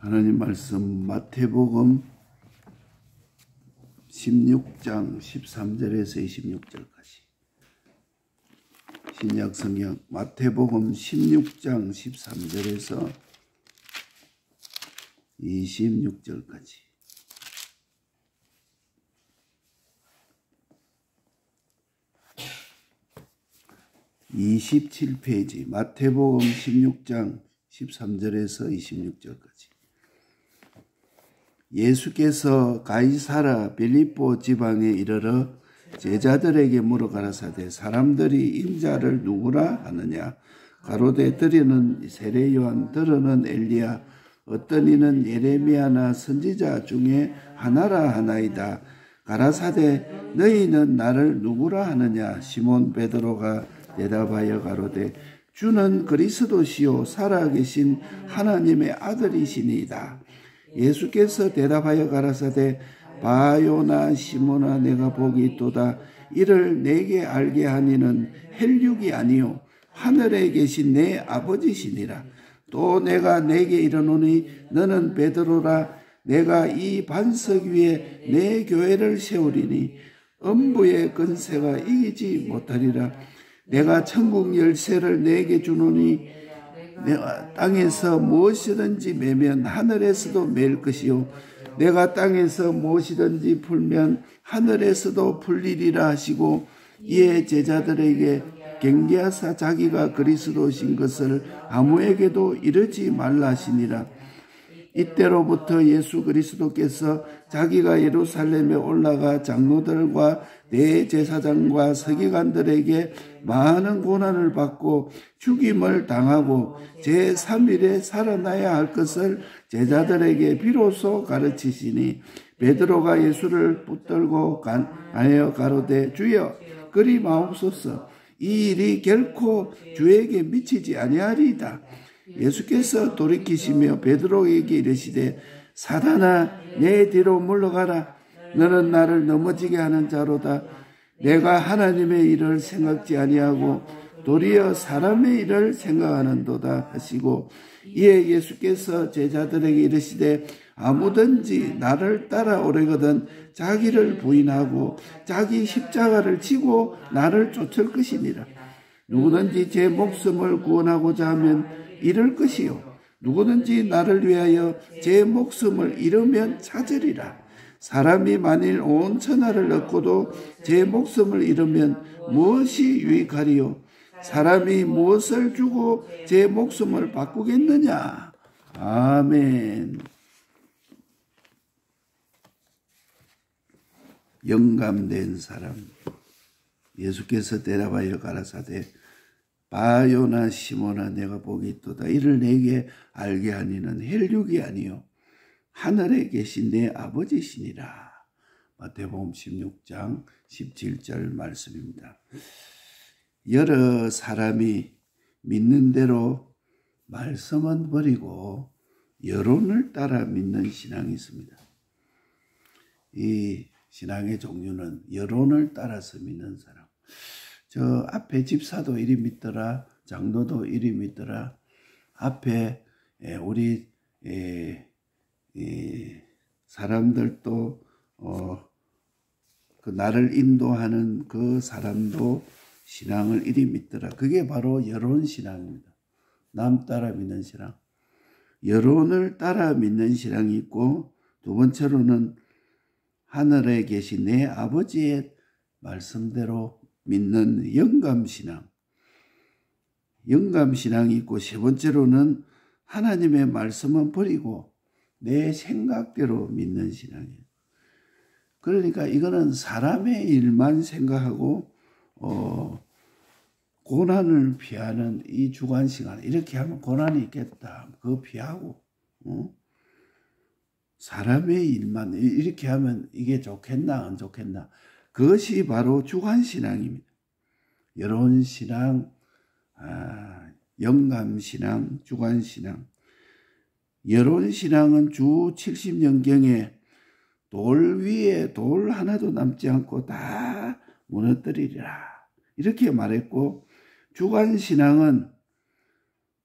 하나님 말씀 마태복음 16장 13절에서 26절까지 신약 성경 마태복음 16장 13절에서 26절까지 27페이지 마태복음 16장 13절에서 26절까지 예수께서 가이사라 빌립보 지방에 이르러 제자들에게 물어 가라사대 사람들이 인자를 누구라 하느냐 가로되 들이는 세례 요한 들으는 엘리야 어떤 이는 예레미야나 선지자 중에 하나라 하나이다. 가라사대 너희는 나를 누구라 하느냐 시몬 베드로가 대답하여 가로되 주는 그리스도시요 살아계신 하나님의 아들이시니이다. 예수께서 대답하여 가라사대 바요나 시몬아 내가 복이 있도다. 이를 내게 알게 하니는 혈육이 아니요 하늘에 계신 내 아버지시니라. 또 내가 내게 이르노니 너는 베드로라. 내가 이 반석 위에 내 교회를 세우리니 음부의 권세가 이기지 못하리라. 내가 천국 열쇠를 내게 주노니 내가 땅에서 무엇이든지 매면 하늘에서도 맬 것이요 내가 땅에서 무엇이든지 풀면 하늘에서도 풀리리라 하시고 이에 제자들에게 경계하사 자기가 그리스도신 것을 아무에게도 이르지 말라 하시니라. 이때로부터 예수 그리스도께서 자기가 예루살렘에 올라가 장로들과 대제사장과 서기관들에게 많은 고난을 받고 죽임을 당하고 제3일에 살아나야 할 것을 제자들에게 비로소 가르치시니 베드로가 예수를 붙들고 가하여 가로되 주여 그리 마옵소서 이 일이 결코 주에게 미치지 아니하리이다. 예수께서 돌이키시며 베드로에게 이르시되 사단아 내 뒤로 물러가라. 너는 나를 넘어지게 하는 자로다. 내가 하나님의 일을 생각지 아니하고 도리어 사람의 일을 생각하는도다 하시고 이에 예수께서 제자들에게 이르시되 아무든지 나를 따라오려거든 자기를 부인하고 자기 십자가를 지고 나를 쫓을 것이니라. 누구든지 제 목숨을 구원하고자 하면 잃을 것이요 누구든지 나를 위하여 제 목숨을 잃으면 찾으리라. 사람이 만일 온 천하를 얻고도 제 목숨을 잃으면 무엇이 유익하리요? 사람이 무엇을 주고 제 목숨을 바꾸겠느냐? 아멘. 영감된 사람. 예수께서 대답하여 가라사대 바요나 시몬아 내가 복이 있도다. 이를 내게 알게 하니는 혈육이 아니요 하늘에 계신 내 아버지시니라. 마태복음 16장 17절 말씀입니다. 여러 사람이 믿는 대로 말씀은 버리고 여론을 따라 믿는 신앙이 있습니다. 이 신앙의 종류는 여론을 따라서 믿는 사람. 저 앞에 집사도 이리 믿더라. 장로도 이리 믿더라. 앞에 우리 사람들도 그 나를 인도하는 그 사람도 신앙을 이리 믿더라. 그게 바로 여론 신앙입니다. 남 따라 믿는 신앙. 여론을 따라 믿는 신앙이 있고 두 번째로는 하늘에 계신 내 아버지의 말씀대로 믿는 영감신앙. 영감신앙이 있고 세 번째로는 하나님의 말씀은 버리고 내 생각대로 믿는 신앙이에요. 그러니까 이거는 사람의 일만 생각하고 고난을 피하는 이 주관시간. 이렇게 하면 고난이 있겠다. 그거 피하고 사람의 일만 이렇게 하면 이게 좋겠나 안 좋겠나. 그것이 바로 주관신앙입니다. 여론신앙, 영감신앙, 주관신앙. 여론신앙은 주 70년경에 돌 위에 돌 하나도 남지 않고 다 무너뜨리리라 이렇게 말했고 주관신앙은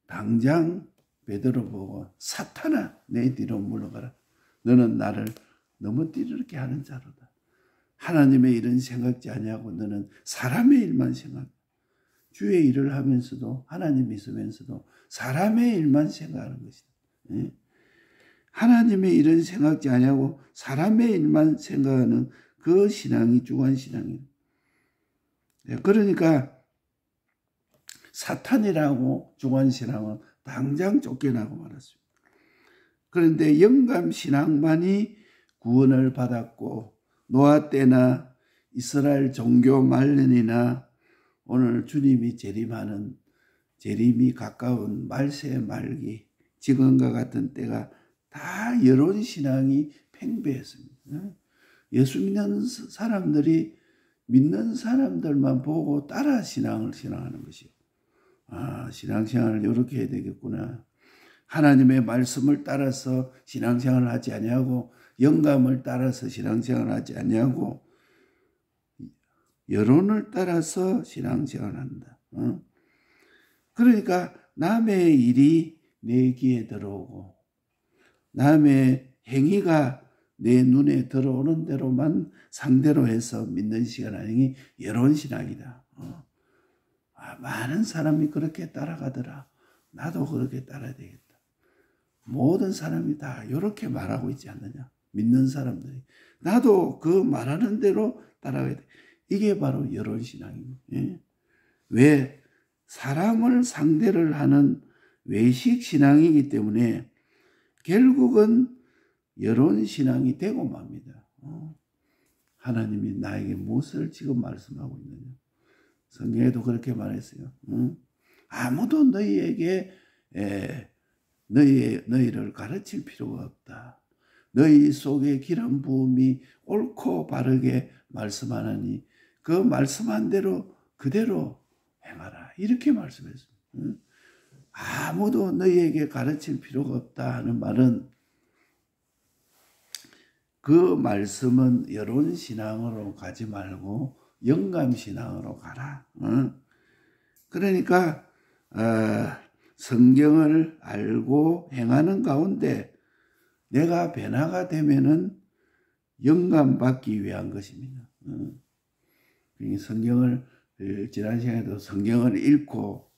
당장 베드로 보고 사탄아 내 뒤로 물러가라. 너는 나를 너무 띠르게 하는 자로다. 하나님의 일은 생각지 아니하고 너는 사람의 일만 생각. 주의 일을 하면서도 하나님 있으면서도 사람의 일만 생각하는 것이다. 하나님의 일은 생각지 아니하고 사람의 일만 생각하는 그 신앙이 주관신앙이에요. 그러니까 사탄이라고 주관신앙은 당장 쫓겨나고 말았습니다. 그런데 영감신앙만이 구원을 받았고 노아 때나 이스라엘 종교 말년이나 오늘 주님이 재림이 가까운 말세 말기 지금과 같은 때가 다 여론 신앙이 팽배했습니다. 예수 믿는 사람들이 믿는 사람들만 보고 따라 신앙하는 것이요. 신앙생활을 이렇게 해야 되겠구나. 하나님의 말씀을 따라서 신앙생활을 하지 아니하고 영감을 따라서 신앙생활을 하지 아니하고 여론을 따라서 신앙생활을 한다. 그러니까 남의 일이 내 귀에 들어오고 남의 행위가 내 눈에 들어오는 대로만 상대로 해서 믿는 신앙이 여론신앙이다. 많은 사람이 그렇게 따라가더라. 나도 그렇게 따라야 되겠다. 모든 사람이 다 이렇게 말하고 있지 않느냐. 믿는 사람들이. 나도 그 말하는 대로 따라가야 돼. 이게 바로 여론신앙입니다. 왜? 사람을 상대를 하는 외식신앙이기 때문에 결국은 여론신앙이 되고 맙니다. 하나님이 나에게 무엇을 지금 말씀하고 있느냐. 성경에도 그렇게 말했어요. 아무도 너희에게 너희를 가르칠 필요가 없다. 너희 속에 기름 부음이 옳고 바르게 말씀하느니 그 말씀한 대로 그대로 행하라. 이렇게 말씀했습니다. 아무도 너희에게 가르칠 필요가 없다 하는 말은 그 말씀은 여론신앙으로 가지 말고 영감신앙으로 가라. 그러니까 성경을 알고 행하는 가운데 내가 변화가 되면은 영감받기 위한 것입니다. 성경을 지난 시간에도 성경을 읽고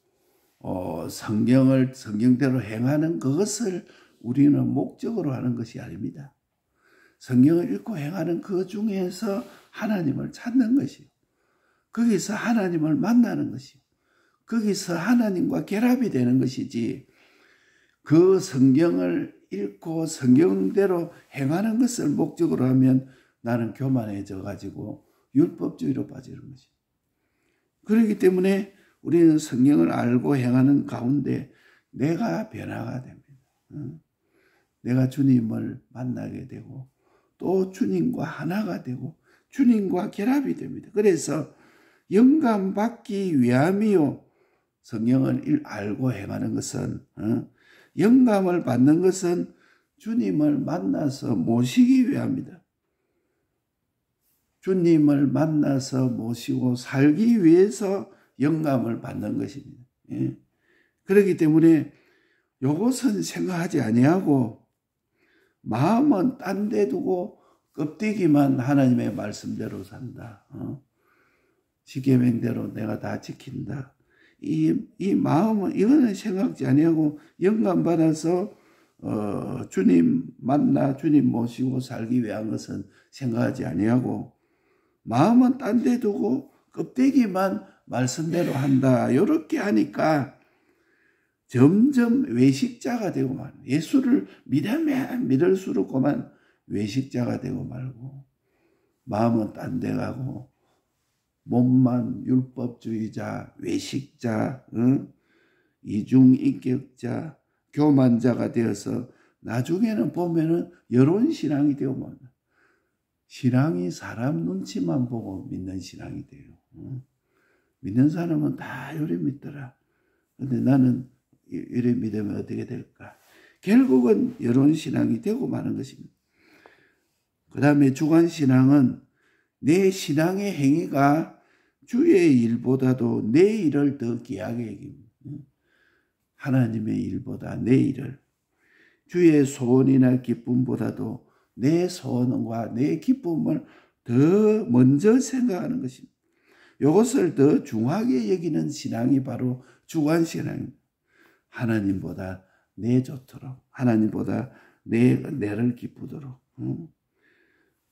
성경대로 행하는 그것을 우리는 목적으로 하는 것이 아닙니다. 성경을 읽고 행하는 그 중에서 하나님을 찾는 것이요. 거기서 하나님을 만나는 것이요. 거기서 하나님과 결합이 되는 것이지 그 성경을 읽고 성경대로 행하는 것을 목적으로 하면 나는 교만해져 가지고 율법주의로 빠지는 것이요. 그렇기 때문에 우리는 성경을 알고 행하는 가운데 내가 변화가 됩니다. 내가 주님을 만나게 되고 또 주님과 하나가 되고 주님과 결합이 됩니다. 그래서 영감받기 위함이요. 성경을 알고 행하는 것은 영감을 받는 것은 주님을 만나서 모시기 위함이다. 주님을 만나서 모시고 살기 위해서 영감을 받는 것입니다. 그렇기 때문에 이것은 생각하지 아니하고 마음은 딴 데 두고 껍데기만 하나님의 말씀대로 산다. 십계명대로 내가 다 지킨다. 이 마음은 이거는 생각지 아니하고 영감 받아서 주님 만나 주님 모시고 살기 위한 것은 생각하지 아니하고 마음은 딴 데 두고 껍데기만 말씀대로 한다. 이렇게 하니까 점점 외식자가 되고 말고 예수를 믿으면 믿을수록만 외식자가 되고 말고 마음은 딴 데 가고 몸만 율법주의자, 외식자, 이중인격자, 교만자가 되어서 나중에는 보면은 여론신앙이 되고 맙니다. 신앙이 사람 눈치만 보고 믿는 신앙이 돼요. 믿는 사람은 다 이래 믿더라. 근데 나는 이래 믿으면 어떻게 될까? 결국은 여론신앙이 되고 마는 것입니다. 그 다음에 주관신앙은 내 신앙의 행위가 주의 일보다도 내 일을 더 귀하게 여깁니다. 하나님의 일보다 내 일을, 주의 소원이나 기쁨보다도 내 소원과 내 기쁨을 더 먼저 생각하는 것입니다. 이것을 더 중하게 여기는 신앙이 바로 주관신앙입니다. 하나님보다 내 좋도록, 하나님보다 내를 기쁘도록,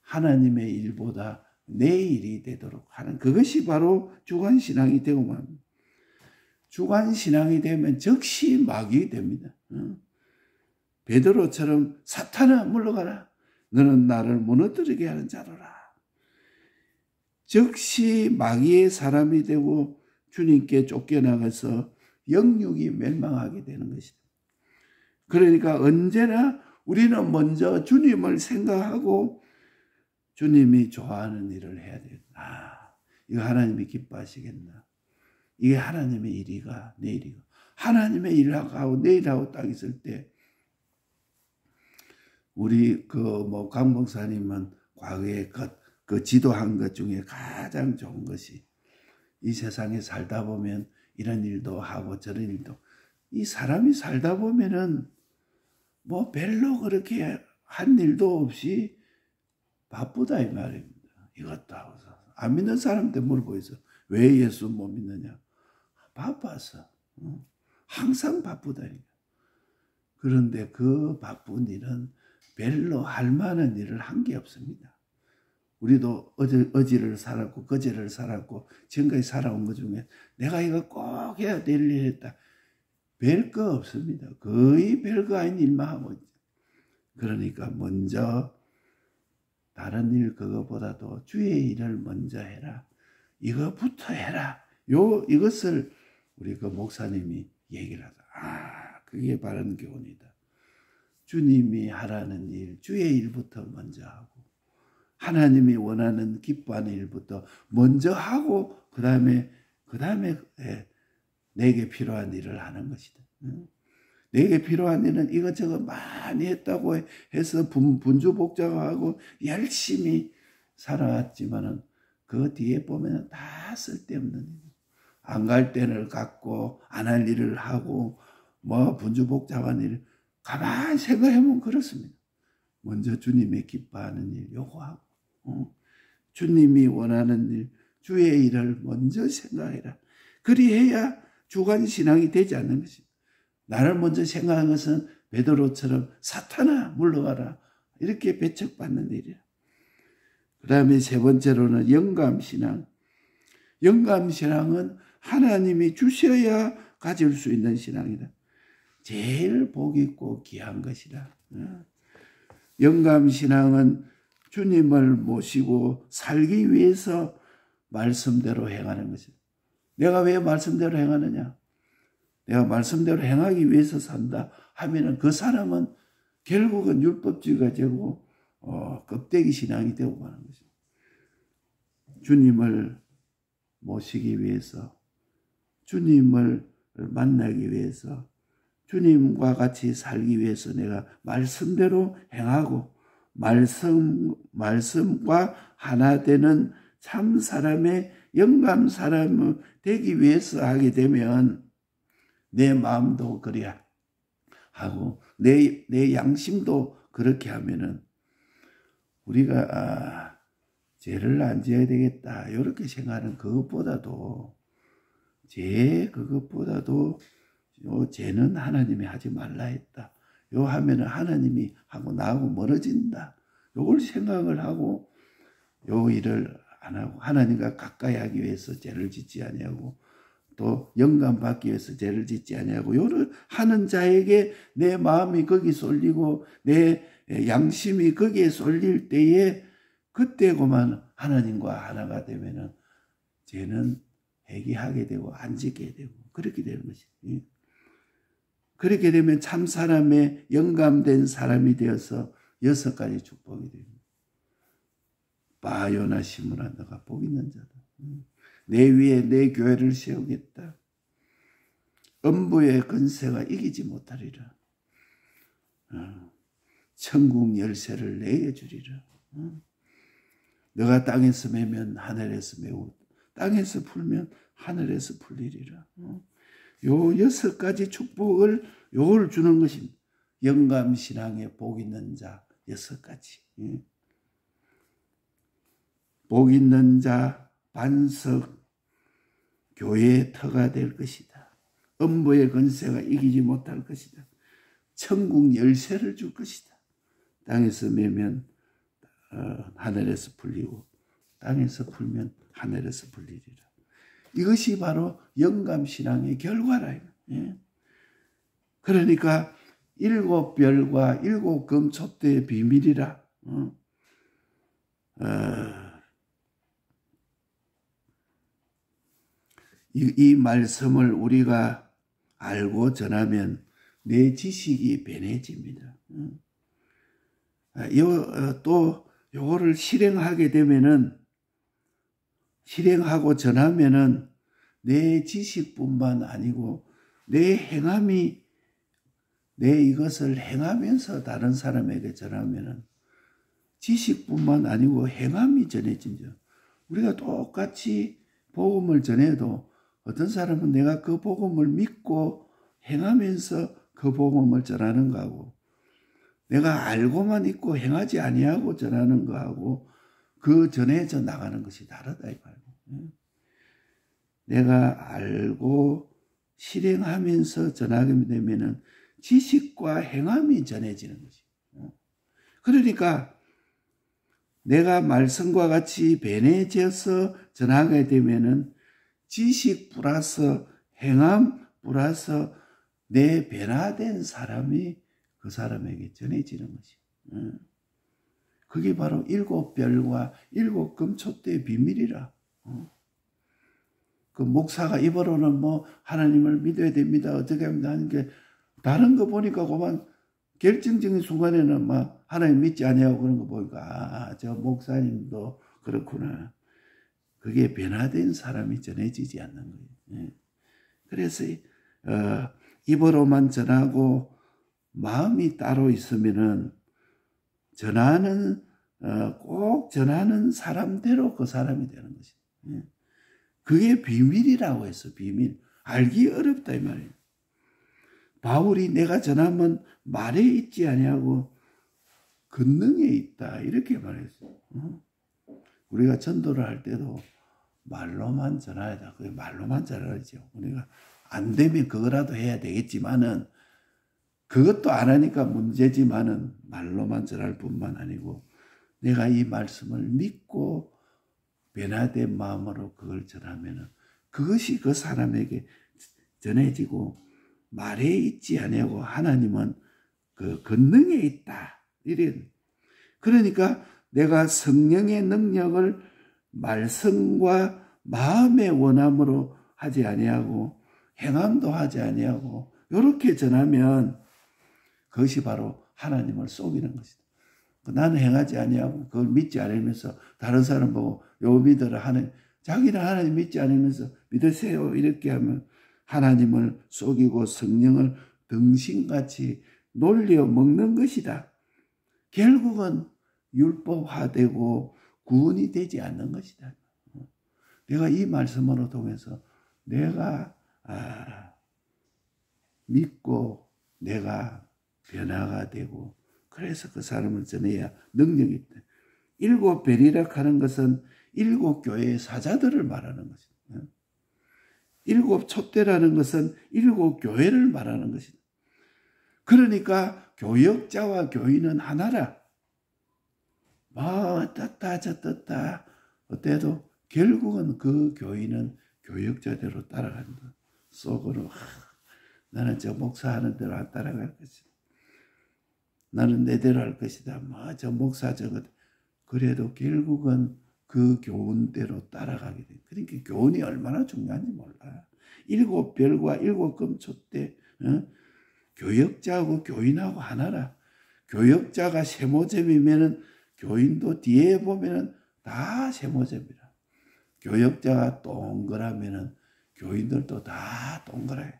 하나님의 일보다 내 일이 되도록 하는, 그것이 바로 주관신앙이 되고 맙니다. 주관신앙이 되면 즉시 마귀 됩니다. 베드로처럼 사탄아 물러가라, 너는 나를 무너뜨리게 하는 자로라. 즉시 마귀의 사람이 되고 주님께 쫓겨나가서 영육이 멸망하게 되는 것이다. 그러니까 언제나 우리는 먼저 주님을 생각하고 주님이 좋아하는 일을 해야 되겠다. 이거 하나님이 기뻐하시겠나? 이게 하나님의 일이가 내 일이가. 하나님의 일하고 내 일하고 딱 있을 때 우리 강 목사님은 과거에 그 지도한 것 중에 가장 좋은 것이, 이 세상에 살다 보면 이런 일도 하고 저런 일도, 이 사람이 살다 보면은 뭐 별로 그렇게 한 일도 없이 바쁘다 이 말입니다. 이것도 하고 안 믿는 사람한테 물어보이소. 왜 예수 못 믿느냐? 바빠서. 항상 바쁘다. 그런데 그 바쁜 일은 별로 할 만한 일을 한 게 없습니다. 우리도 어제를 살았고 그제를 살았고 지금까지 살아온 것 중에 내가 이거 꼭 해야 될 일 했다. 별거 없습니다. 거의 별거 아닌 일만 하고 있죠. 그러니까 먼저 다른 일 그거보다도 주의 일을 먼저 해라. 이거부터 해라. 이것을 우리 그 목사님이 얘기를 하다. 그게 바른 교훈이다. 주님이 하라는 일, 주의 일부터 먼저 하고, 하나님이 원하는 기뻐하는 일부터 먼저 하고, 그 다음에 내게 필요한 일을 하는 것이다. 내게 필요한 일은 이것저것 많이 했다고 해서 분주복잡하고 열심히 살아왔지만은 그 뒤에 보면 다 쓸데없는 일. 안 갈 때를 갖고 안 할 일을 하고 뭐 분주복잡한 일, 가만히 생각해보면 그렇습니다. 먼저 주님의 기뻐하는 일 요구하고, 주님이 원하는 일, 주의 일을 먼저 생각해라. 그리해야 주관신앙이 되지 않는 것입니다. 나를 먼저 생각하는 것은 베드로처럼 사탄아 물러가라, 이렇게 배척받는 일이야. 그 다음에 세 번째로는 영감신앙. 영감신앙은 하나님이 주셔야 가질 수 있는 신앙이다. 제일 복 있고 귀한 것이다. 영감신앙은 주님을 모시고 살기 위해서 말씀대로 행하는 것이다. 내가 왜 말씀대로 행하느냐? 내가 말씀대로 행하기 위해서 산다 하면은 그 사람은 결국은 율법주의가 되고 껍데기 신앙이 되고 가는 것입니다. 주님을 모시기 위해서, 주님을 만나기 위해서, 주님과 같이 살기 위해서 내가 말씀대로 행하고 말씀과 하나 되는 참 사람의 영감 사람 되기 위해서 하게 되면 내 마음도 그래야 하고 내 양심도 그렇게 하면은 우리가 죄를 안 지어야 되겠다 이렇게 생각하는 그것보다도 요 죄는 하나님이 하지 말라 했다. 요 하면은 하나님이 하고 나하고 멀어진다. 요걸 생각을 하고 요 일을 안 하고 하나님과 가까이 하기 위해서 죄를 짓지 아니하고 또 영감 받기 위해서 죄를 짓지 아니하고 요를 하는 자에게 내 마음이 거기 쏠리고 내 양심이 거기에 쏠릴 때에 그때고만 하나님과 하나가 되면은 죄는 회개하게 되고 안 짓게 되고 그렇게 되는 것이지. 그렇게 되면 참 사람의 영감된 사람이 되어서 6가지 축복이 됩니다. 바요나 시므라 너가 복 있는 자다. 내 위에 내 교회를 세우겠다. 음부의 권세가 이기지 못하리라. 천국 열쇠를 내게 주리라. 너가 땅에서 매면 하늘에서 매고 땅에서 풀면 하늘에서 풀리리라. 요 6가지 축복을 요걸 주는 것입니다. 영감신앙에 복 있는 자 6가지. 복 있는 자 반석 교회의 터가 될 것이다. 음부의 권세가 이기지 못할 것이다. 천국 열쇠를 줄 것이다. 땅에서 매면 하늘에서 풀리고 땅에서 풀면 하늘에서 풀리리라. 이것이 바로 영감신앙의 결과라. 그러니까 7별과 7금촛대의 비밀이라. 이 말씀을 우리가 알고 전하면 내 지식이 변해집니다. 또 요거를 실행하게 되면은 실행하고 전하면은 내 지식뿐만 아니고 내 행함이 내 이것을 행하면서 다른 사람에게 전하면은 지식뿐만 아니고 행함이 전해진죠. 우리가 똑같이 복음을 전해도 어떤 사람은 내가 그 복음을 믿고 행하면서 그 복음을 전하는 거하고 내가 알고만 있고 행하지 아니하고 전하는 거하고 그 전해져 나가는 것이 다르다 이 말이에요. 내가 알고 실행하면서 전하게 되면은 지식과 행함이 전해지는 것이에요. 그러니까 내가 말씀과 같이 변해져서 전하게 되면은 지식 플러스 행함 플러스 내 변화된 사람이 그 사람에게 전해지는 것이에요. 그게 바로 7별과 7금촛대의 비밀이라. 그 목사가 입으로는 뭐 하나님을 믿어야 됩니다. 어떻게 합니다 하는 게 다른 거 보니까 그만 결정적인 순간에는 막 하나님 믿지 아니하고 그런 거 보니까 저 목사님도 그렇구나. 그게 변화된 사람이 전해지지 않는 거예요. 그래서 입으로만 전하고 마음이 따로 있으면은 전하는 꼭 전하는 사람대로 그 사람이 되는 것이에요. 그게 비밀이라고 했어. 비밀. 알기 어렵다 이 말이에요. 바울이 내가 전하면 말에 있지 아니하고 권능에 있다 이렇게 말했어요. 우리가 전도를 할 때도 말로만 전해야 돼. 그게 말로만 전하죠. 우리가 안 되면 그거라도 해야 되겠지만은 그것도 안 하니까 문제지만은 말로만 전할 뿐만 아니고 내가 이 말씀을 믿고 변화된 마음으로 그걸 전하면은 그것이 그 사람에게 전해지고 말에 있지 아니하고 하나님은 그 권능에 있다. 이런. 그러니까 내가 성령의 능력을 말씀과 마음의 원함으로 하지 아니하고 행함도 하지 아니하고 이렇게 전하면 그것이 바로 하나님을 속이는 것이다. 나는 행하지 아니하고 그걸 믿지 않으면서 다른 사람 보고 요 믿으라 하는 자기는 하나님 믿지 않으면서 믿으세요 이렇게 하면 하나님을 속이고 성령을 등신같이 놀려 먹는 것이다. 결국은 율법화되고 구원이 되지 않는 것이다. 내가 이 말씀으로 통해서 내가 믿고 내가 변화가 되고 그래서 그 사람을 전해야 능력이 있다. 7별이라 하는 것은 7교회의 사자들을 말하는 것이다. 7촛대라는 것은 7교회를 말하는 것이다. 그러니까 교역자와 교인은 하나라. 어떻다 저떻다 어때도 결국은 그 교인은 교역자대로 따라간다. 속으로 나는 저 목사하는 대로 안 따라갈 것이다. 나는 내대로 할 것이다. 저 목사 저것. 그래도 결국은 그 교훈대로 따라가게 돼. 그러니까 교훈이 얼마나 중요한지 몰라. 7별과 7금촛대 교역자하고 교인하고 하나라. 교역자가 세모점이면은 교인도 뒤에 보면은 다 세모점이라. 교역자가 동그라면은 교인들도 다 동그라요.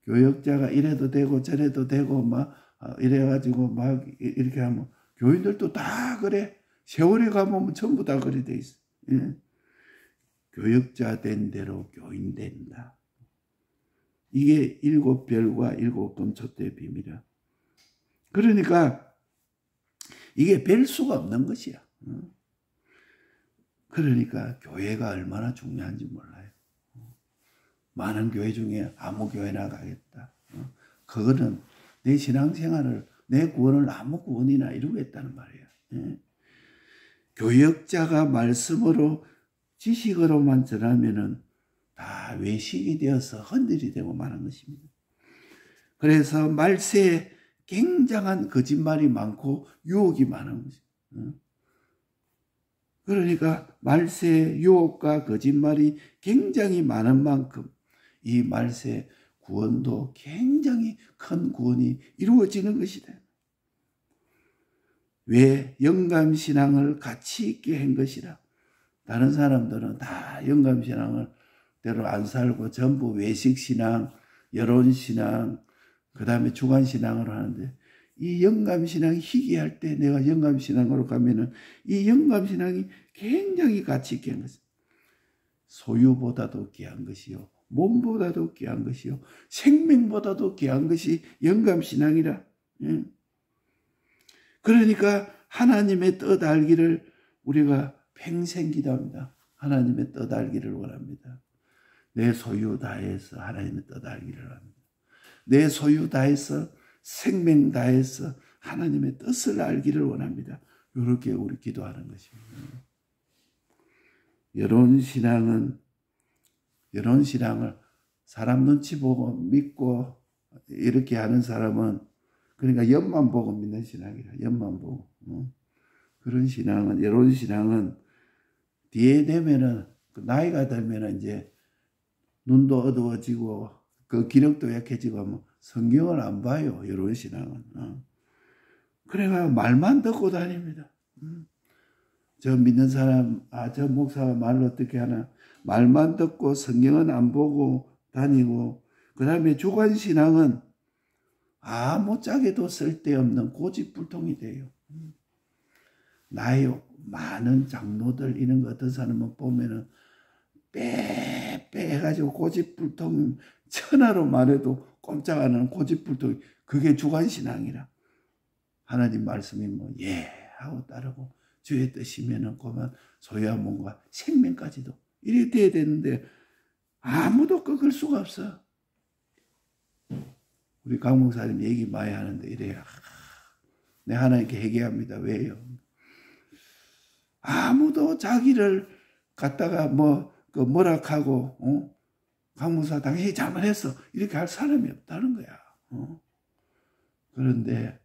교역자가 이래도 되고 저래도 되고 막 이래가지고 막 이렇게 하면 교인들도 다 그래. 세월이 가면 전부 다 그래 돼 있어. 교역자 된 대로 교인된다. 이게 7별과 7금초대의 비밀이야. 그러니까 이게 별 수가 없는 것이야. 그러니까 교회가 얼마나 중요한지 몰라요. 많은 교회 중에 아무 교회나 가겠다. 그거는 내 신앙생활을, 내 구원을 아무 구원이나 이루겠다는 말이에요. 교역자가 말씀으로 지식으로만 전하면은 다 외식이 되어서 헌들이 되고 마는 것입니다. 그래서 말세에 굉장한 거짓말이 많고 유혹이 많은 거죠. 그러니까 말세의 유혹과 거짓말이 굉장히 많은 만큼 이 말세 구원도 굉장히 큰 구원이 이루어지는 것이다. 왜? 영감신앙을 가치 있게 한 것이라. 다른 사람들은 다 영감신앙을 대로 안 살고 전부 외식신앙, 여론신앙, 그 다음에 주관신앙으로 하는데, 이 영감신앙이 희귀할 때 내가 영감신앙으로 가면은 이 영감신앙이 굉장히 가치 있게 한 것입니다. 소유보다도 귀한 것이요, 몸보다도 귀한 것이요, 생명보다도 귀한 것이 영감신앙이라. 그러니까 하나님의 뜻 알기를 우리가 평생 기도합니다. 하나님의 뜻 알기를 원합니다. 내 소유 다해서 하나님의 뜻 알기를 합니다. 내 소유 다해서, 생명 다해서 하나님의 뜻을 알기를 원합니다. 이렇게 우리 기도하는 것입니다. 여론신앙을 사람 눈치 보고 믿고 이렇게 하는 사람은, 그러니까 옆만 보고 믿는 신앙이라, 옆만 보고. 그런 신앙은, 여론신앙은 뒤에 되면은, 나이가 들면은 이제 눈도 어두워지고 그 기력도 약해지고 하면 성경을 안 봐요. 여론신앙은. 그래가 말만 듣고 다닙니다. 저 믿는 사람, 저 목사가 말을 어떻게 하나, 말만 듣고 성경은 안 보고 다니고, 그 다음에 주관신앙은 아무짝에도 쓸데없는 고집불통이 돼요. 나의 많은 장로들 이런 거 어떤 사람은 보면은 빼 해가지고 고집불통, 천하로 말해도 꼼짝 안 하는 고집불통, 그게 주관신앙이라. 하나님 말씀이 뭐 예 하고 따르고 주의 뜻이면은 그만 소유한 몸과 생명까지도 이렇게 돼야 되는데 아무도 꺾을 수가 없어. 우리 강 목사님 얘기 많이 하는데 이래요. 내 하나님께 회개합니다. 왜요? 아무도 자기를 갖다가 뭐락하고 강 목사 당연히 잘못했어 이렇게 할 사람이 없다는 거야. 그런데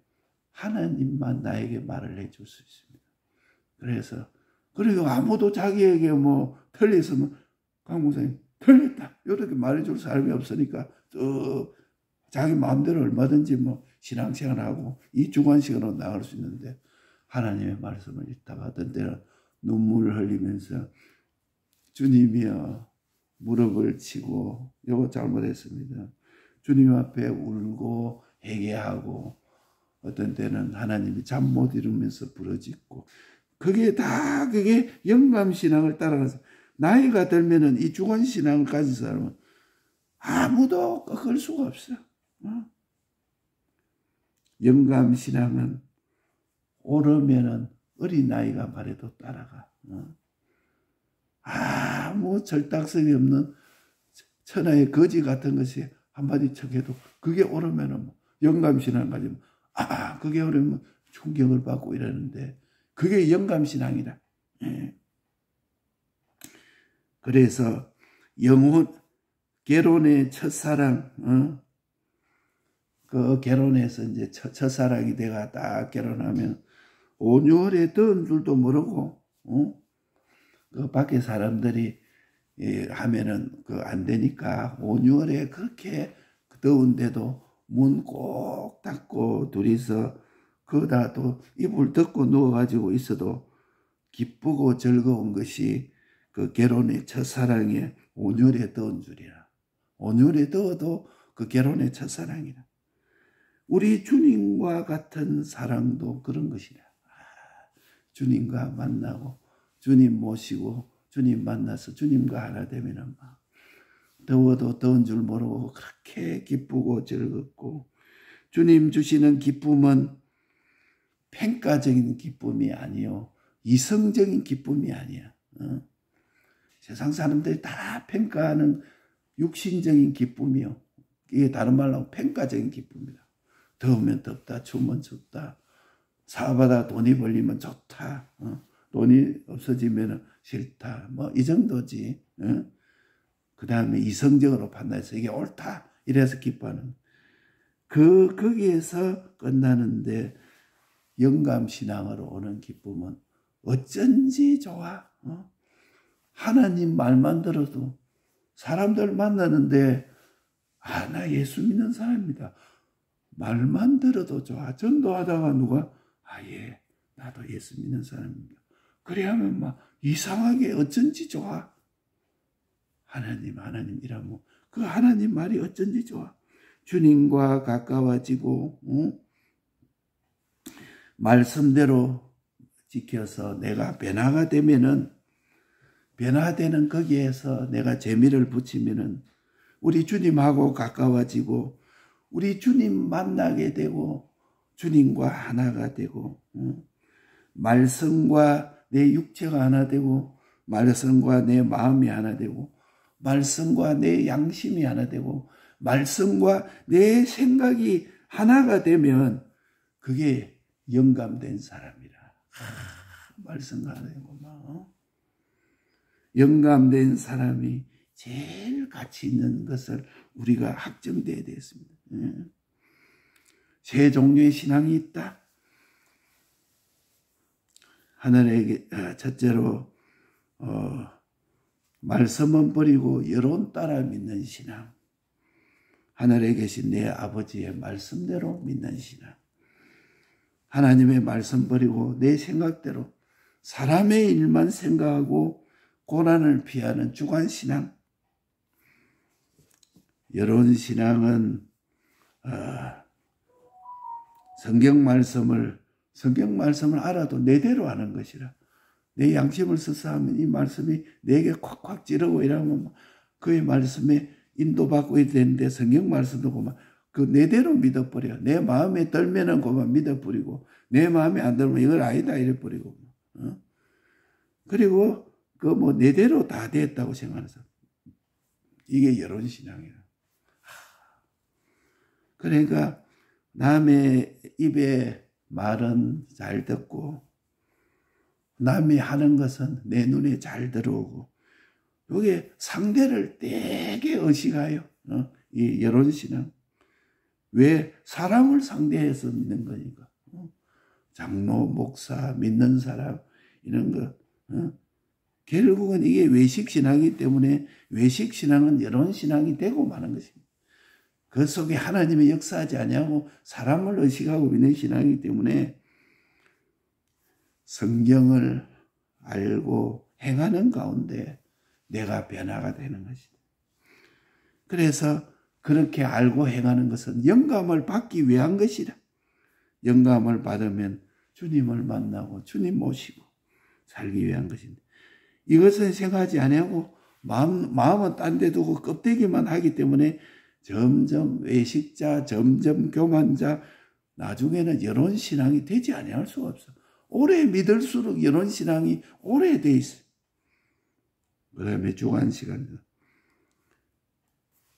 하나님만 나에게 말을 해줄 수 있습니다. 그리고 아무도 자기에게 뭐 틀렸으면 강 목사님 틀렸다 이렇게 말해줄 사람이 없으니까 자기 마음대로 얼마든지 뭐 신앙생활하고 이 주관식으로 나갈 수 있는데, 하나님의 말씀을 읽다가 어떤 때는 눈물을 흘리면서 주님이여 무릎을 치고 이거 잘못했습니다. 주님 앞에 울고 회개하고, 어떤 때는 하나님이 잠 못 이루면서 부르짖고, 그게 영감신앙을 따라가서 나이가 들면은 이 주관신앙을 가진 사람은 아무도 꺾을 수가 없어. 영감신앙은 오르면은 어린아이가 말해도 따라가. 아무 절딱성이 없는 천하의 거지 같은 것이 한마디 척해도 그게 오르면은 영감신앙 가지면 그게 오르면 충격을 받고 이러는데 그게 영감신앙이다. 그래서 결혼의 첫사랑, 그 결혼해서 이제 첫사랑이 내가 딱 결혼하면 5개월에 더운 줄도 모르고, 그 밖에 사람들이 하면은 안 되니까 5개월에 그렇게 더운데도 문 꼭 닫고 둘이서 거기다 또 이불 덮고 누워가지고 있어도 기쁘고 즐거운 것이 그 결혼의 첫사랑의 5개월에 더운 줄이라. 5개월에 더워도 그 결혼의 첫사랑이라. 우리 주님과 같은 사랑도 그런 것이라. 주님과 만나고 주님 모시고 주님 만나서 주님과 하나 되면은 막 더워도 더운 줄 모르고 그렇게 기쁘고 즐겁고, 주님 주시는 기쁨은 평가적인 기쁨이 아니요, 이성적인 기쁨이 아니야. 세상 사람들이 다 평가하는 육신적인 기쁨이요, 이게 다른 말로 하면 평가적인 기쁨이다. 더우면 덥다, 추우면 춥다, 사업하다 돈이 벌리면 좋다, 돈이 없어지면 싫다, 뭐 이 정도지. 그 다음에 이성적으로 판단해서 이게 옳다 이래서 기뻐하는, 거기에서 끝나는데, 영감신앙으로 오는 기쁨은 어쩐지 좋아. 하나님 말만 들어도, 사람들 만나는데 나 예수 믿는 사람입니다, 말만 들어도 좋아. 전도하다가 누가 예, 나도 예수 믿는 사람입니다, 그래 하면 막 이상하게 어쩐지 좋아. 하나님 이라면 그 하나님 말이 어쩐지 좋아. 주님과 가까워지고 말씀대로 지켜서 내가 변화가 되면은, 변화되는 거기에서 내가 재미를 붙이면은 우리 주님하고 가까워지고 우리 주님 만나게 되고 주님과 하나가 되고, 말씀과 내 육체가 하나 되고 말씀과 내 마음이 하나 되고 말씀과 내 양심이 하나 되고 말씀과 내 생각이 하나가 되면 그게 영감된 사람이라. 말씀과 하나 되고 영감된 사람이 제일 가치 있는 것을 우리가 확정되어야 되겠습니다. 세 종류의 신앙이 있다. 하늘에게 첫째로 말씀은 버리고 여론 따라 믿는 신앙. 하늘에 계신 내 아버지의 말씀대로 믿는 신앙. 하나님의 말씀 버리고 내 생각대로 사람의 일만 생각하고 고난을 피하는 주관신앙. 여론 신앙은 성경 말씀을 알아도 내대로 하는 것이라. 내 양심을 써서 하면 이 말씀이 내게 콱콱 찌르고 이러면 그의 말씀에 인도받고 되는데, 성경 말씀도 그만 그 내대로 믿어버려. 내 마음에 들면은 그만 믿어버리고, 내 마음에 안 들면 이건 아니다 이래버리고, 그리고 그 뭐 내대로 다 됐다고 생각해서, 이게 여론신앙이야. 그러니까 남의 입에 말은 잘 듣고 남이 하는 것은 내 눈에 잘 들어오고, 이게 상대를 되게 의식하여. 이 여론신앙. 왜? 사람을 상대해서 믿는 거니까. 장로, 목사, 믿는 사람 이런 거. 결국은 이게 외식신앙이기 때문에 외식신앙은 여론신앙이 되고 마는 것입니다. 그 속에 하나님의 역사하지 아니하고 사람을 의식하고 믿는 신앙이기 때문에 성경을 알고 행하는 가운데 내가 변화가 되는 것이다. 그래서 그렇게 알고 행하는 것은 영감을 받기 위한 것이다. 영감을 받으면 주님을 만나고 주님 모시고 살기 위한 것인데, 이것은 생각하지 아니하고 마음은 딴 데 두고 껍데기만 하기 때문에 점점 외식자, 점점 교만자, 나중에는 여론신앙이 되지 아니할 수가 없어. 오래 믿을수록 여론신앙이 오래돼 있어. 그 다음에 주관시간.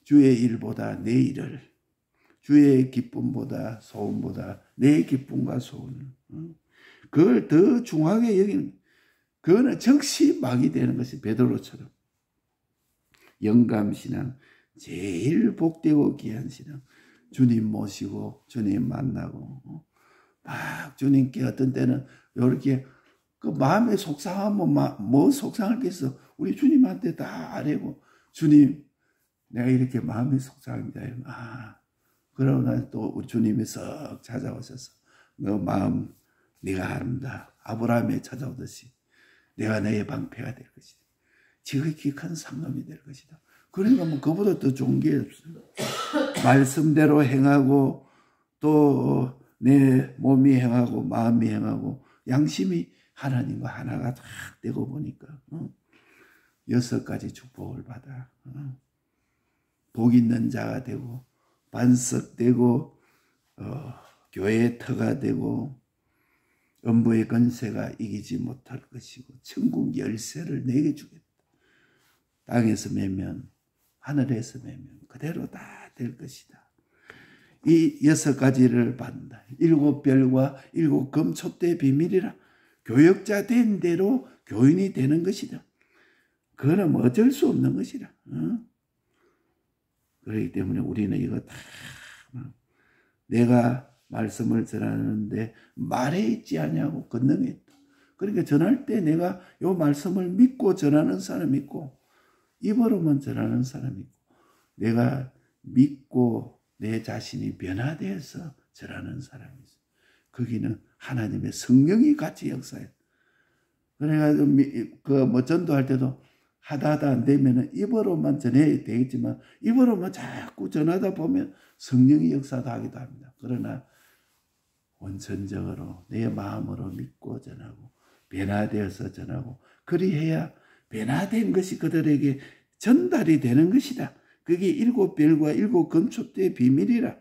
주의 일보다 내 일을, 주의 기쁨보다 소원보다 내 기쁨과 소원을, 그걸 더 중하게 여기는, 그거는 즉시 막이 되는 것이 베드로처럼. 영감신앙, 제일 복되고 귀한 신앙. 주님 모시고 주님 만나고 막 주님께 어떤 때는 이렇게 그 마음에 속상하면 뭐 속상할 게 있어. 우리 주님한테 다 아뢰고, 주님 내가 이렇게 마음이 속상합니다. 그러고 나서 또 우리 주님이 썩 찾아오셔서 너 마음 네가 합니다. 아브라함에 찾아오듯이 내가 너의 방패가 될 것이다. 지극히 큰 상급이 될 것이다. 그러니까 뭐 그보다 더 좋은 게 없어요. 말씀대로 행하고 또 내 몸이 행하고 마음이 행하고 양심이 하나님과 하나가 딱 되고 보니까 6가지 축복을 받아. 복 있는 자가 되고 반석되고 교회의 터가 되고 음부의 권세가 이기지 못할 것이고 천국 열쇠를 내게 주겠다. 땅에서 매면 하늘에서 매면 그대로 다 될 것이다. 이 6가지를 받는다. 7별과 7금촛대의 비밀이라. 교역자 된 대로 교인이 되는 것이다. 그거는 어쩔 수 없는 것이라. 그렇기 때문에 우리는 이거 다 내가 말씀을 전하는데 말에 있지 아니하고 권능에 있다. 그러니까 전할 때 내가 이 말씀을 믿고 전하는 사람이 있고 입으로만 전하는 사람이 있고 내가 믿고 내 자신이 변화되어서 전하는 사람이 있어. 거기는 하나님의 성령이 같이 역사해. 그래가지고 전도할 때도 하다 안 되면은 입으로만 전해야 되겠지만 입으로만 자꾸 전하다 보면 성령이 역사도 하기도 합니다. 그러나 원천적으로 내 마음으로 믿고 전하고 변화되어서 전하고 그리해야 변화된 것이 그들에게 전달이 되는 것이다. 그게 7별과 7금촛대의 비밀이라.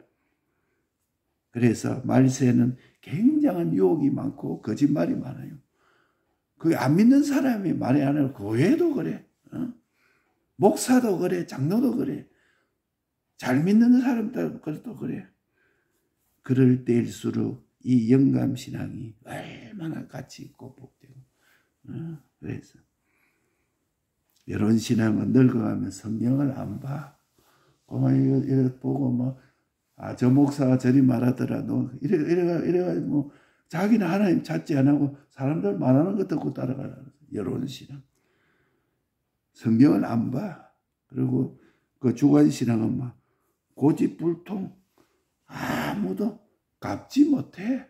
그래서 말세는 굉장한 유혹이 많고 거짓말이 많아요. 그게 안 믿는 사람이 말이 안 하고 교회도 그래. 목사도 그래. 장로도 그래. 잘 믿는 사람들도 그래. 그럴 때일수록 이 영감신앙이 얼마나 가치 있고 복되고. 그래서 이런 신앙은 늙어가면 성경을 안 봐. 이거 보고 저 목사가 저리 말하더라. 너 이래가지고 자기는 하나님 찾지 안 하고 사람들 말하는 거 듣고 따라가라. 이런 신앙. 성경을 안 봐. 그리고 그 주관신앙은 고집불통 아무도 갚지 못해.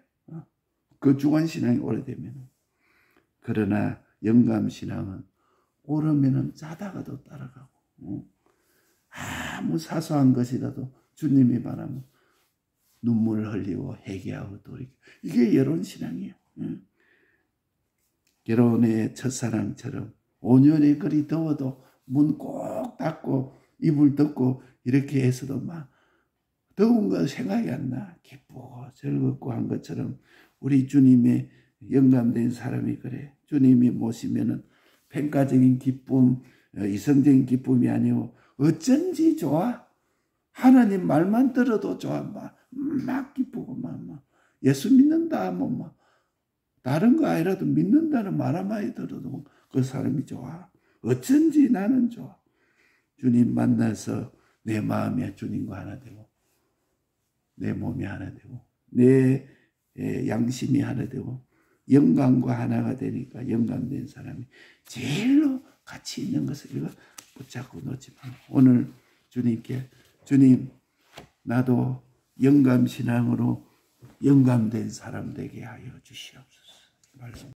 그 주관신앙이 오래되면. 그러나 영감신앙은 오르면은 짜다가도 따라가고 아무 사소한 것이라도 주님이 바라면 눈물을 흘리고 회개하고 돌이키고 이게 결혼신앙이에요. 결혼의 첫사랑처럼 5년의 거리 더워도 문 꼭 닫고 이불 덮고 이렇게 해서도 더운 거 생각이 안 나. 기쁘고 즐겁고 한 것처럼 우리 주님의 영감된 사람이 그래. 주님이 모시면은 평가적인 기쁨, 이성적인 기쁨이 아니고 어쩐지 좋아. 하나님 말만 들어도 좋아. 막 기쁘고 예수 믿는다 하면 다른 거 아니라도 믿는다는 말 한마디 들어도 그 사람이 좋아. 어쩐지 나는 좋아. 주님 만나서 내 마음이 주님과 하나 되고 내 몸이 하나 되고 내 양심이 하나 되고 영광과 하나가 되니까 영감된 사람이 제일로 가치 있는 것을 이거 붙잡고 놓지 마. 오늘 주님께 주님 나도 영감신앙으로 영감된 사람 되게 하여 주시옵소서. 말씀.